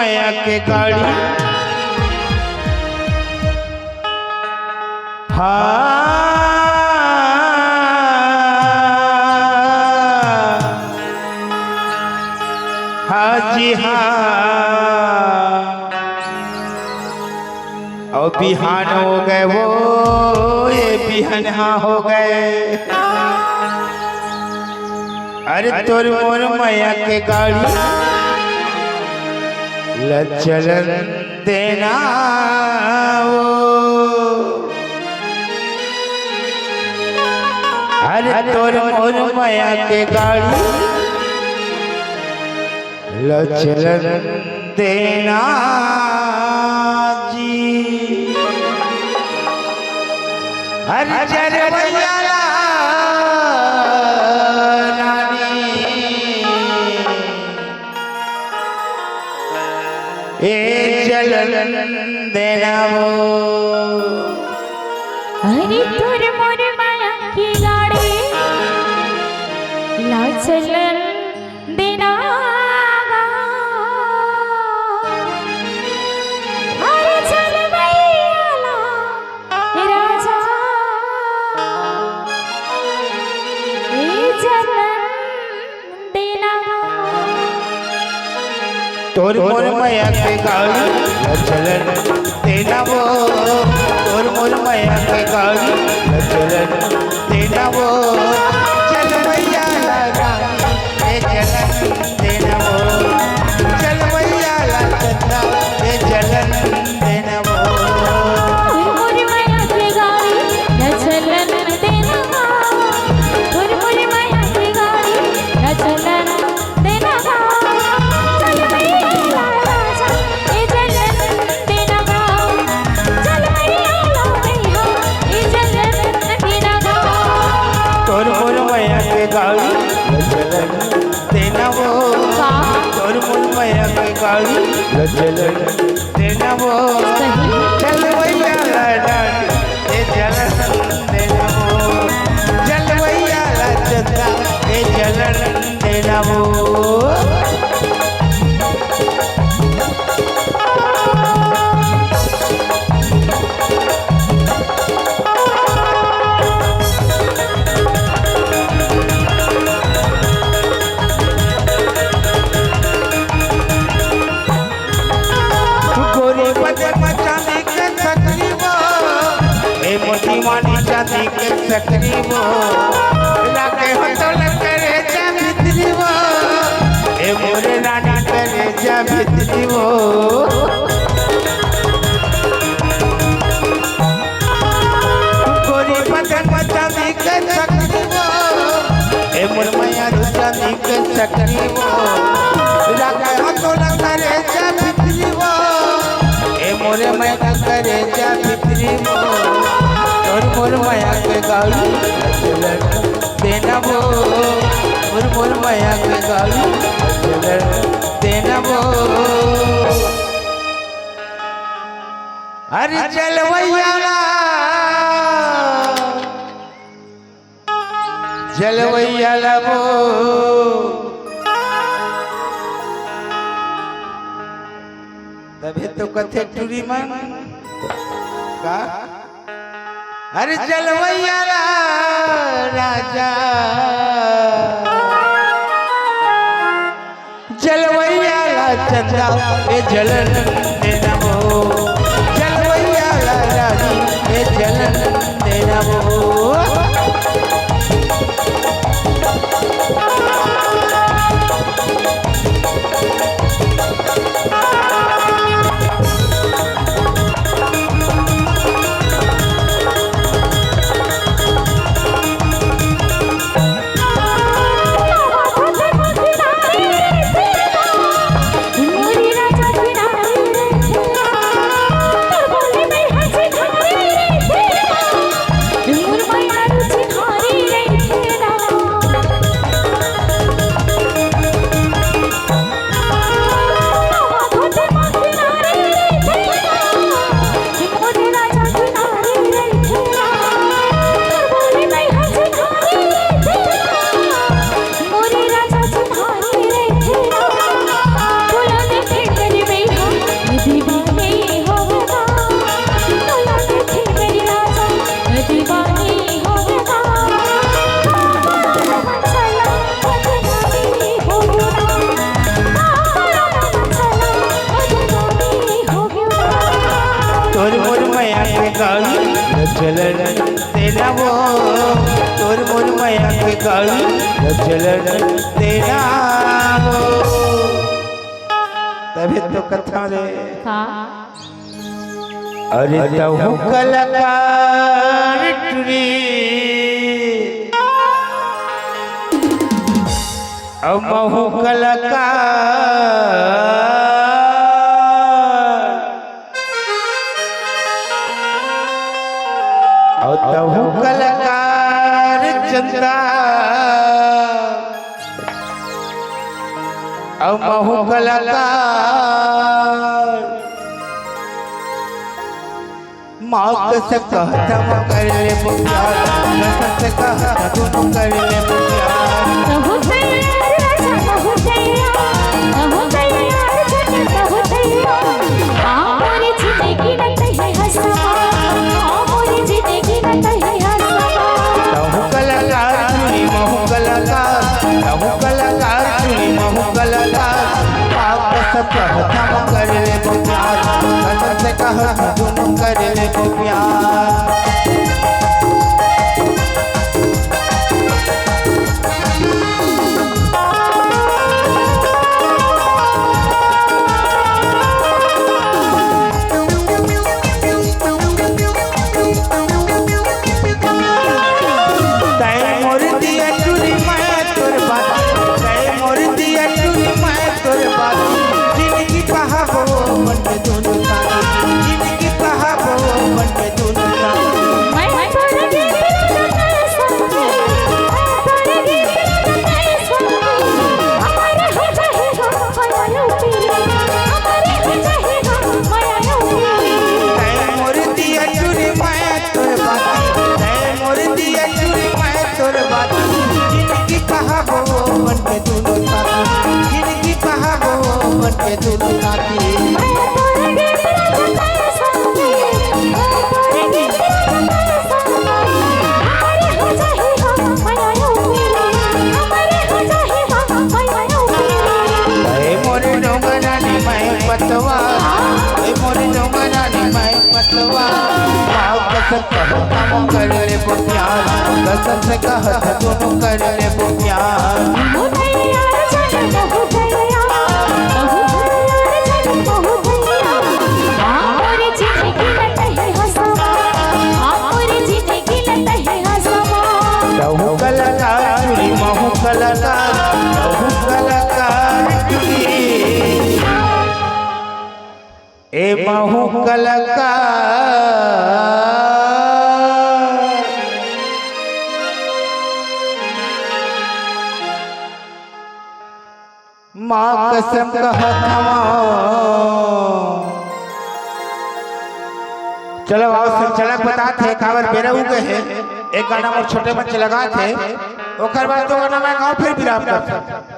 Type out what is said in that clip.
माया के गाड़ी जी और बिहान हो गए वो ये बिहान हो गए। अरे तोर मोर माया के गाड़ी लचलन देना वो। अरे तोर मोर माया के गाड़ी लचलन देना जी। अरे जरवैया ए जलन देना वो। अरे तोर मोर माया की गाड़ी लाचलन देना। अरे चल भैया राजा ए जलन देना। तोर मोर माया के गाड़ी लचलन देना वो। तोर मोर माया के गाड़ी लचलन देना वो। चल भैया लगा ए जलन देना वो। चल भैया लगा ए जलन देना वो। तोर मोर माया की गाड़ी लचलन देना। तोर मोर माया की गाड़ी लचलन देना। चल भैया राजा ए जलन देना। चल भैया ए जलन देना। तोर मोर माया के गाड़ी लचलन देना वो। तोर मोर माया के गाड़ी लचलन देना वो। चल भैया लगा ए जलन देना वो। चल भैया लगा ए जलन देना वो। चांदी के सकरी वो लाके हटल करे जा भितरी वो। ए मोरे रानी करे जा भितरी वो। गोरी बदन चांदी के सकरी वो। ए मोर मैया चांदी के सकरी वो लाके हटल करे जा भितरी वो। ए मोरे मैया करे जा भितरी वो। तोर मोर माया के गाड़ी लचलन देना वो। तोर मोर माया के गाड़ी लचलन देना वो। अरे जलवैया जलवैया वो। तभी तो कथे टूरी मन का। अरे जलवैया राजा जलवैया चंदा ए जलन देना वो। जलवैया रानी ए जलन देना वो। मोर माया कल चलन तेरा हो। तभी तो कथा रे अरे तहु कलाकार टुरी अमहु कलाकार और तहु कलाकार चंदा अमहु कलाकार माँ से कहता कर ले प्यार से कहता तुम कर ले प्यार कहू तैयार राजा कहू तैयार मोरी जिंदगी न तहे हसवा मोरी जिंदगी न तहे हसवा तहु कलाकार चुनी महु कलाकार तहु कलाकार चुनी महु कलाकार माँ से कहता कर ले प्यार से कहता तुम कर ले प्यार कर ले प्यार कसम से कहता दोनों कर ले प्यार तहु कलाकार चुनी महु कलाकार तहु कलाकार चुनी ए महु कलाकार माँ कसम कहता चलो आओ सब झलक बताते कावर बेरऊ के है एक गाना और छोटे बच्चे लगा थे ओकर बाद तो गाना मैं गाँव फिर विराम करता